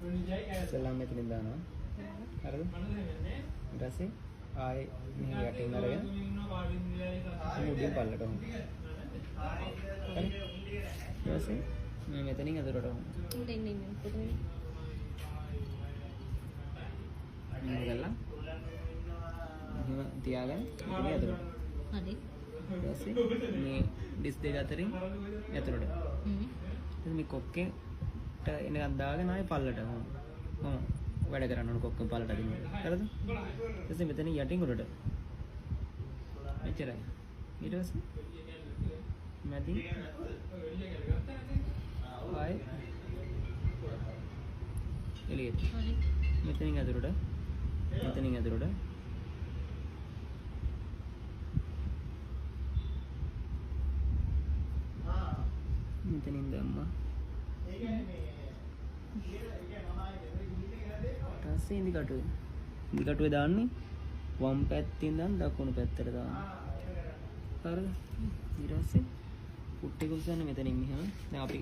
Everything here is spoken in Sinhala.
ඉස්සෙල්ලාම මෙතනින් දානවා. හරිද? ඊට පස්සේ ආයේ මෙහි යටින් අරගෙන මුඩින් පල්ලට වහමු. හරි? ඊට පස්සේ මේ මෙතනින් අදරට වහමු. මෙහෙම කරලා මෙහෙම තියාගෙන ඉතින් ඇතුළට. හරි. ඊට පස්සේ මේ ඩිස් දෙක අතරින් ඇතුළට. ඉතින් මේ කොක්කේට එනකන් දාගෙන ආයේ පල්ලට වැඩ කරන්න ඕන කොක්කෙන් පල්ලට අදින්න. හරිද? ඊට පස්සේ මෙතන යටින් උඩට. මෙච්චරයි. ඊට පස්සේ මැදින් ආයේ එළියට. මෙතනින් ඇතුළට. මෙතනින් ඇතුළට. මෙතනින් දැම්මා. ඊටසේ ඉදි කටුවේ දාන්නේ වම් පැත්තෙන් ඉඳන් දකුණු පැත්තට දාන්න. හරිද? ඊට පස්සේ පුට්ටි කුස්සන්නේ මෙතනින් මෙහෙම. දැන් අපි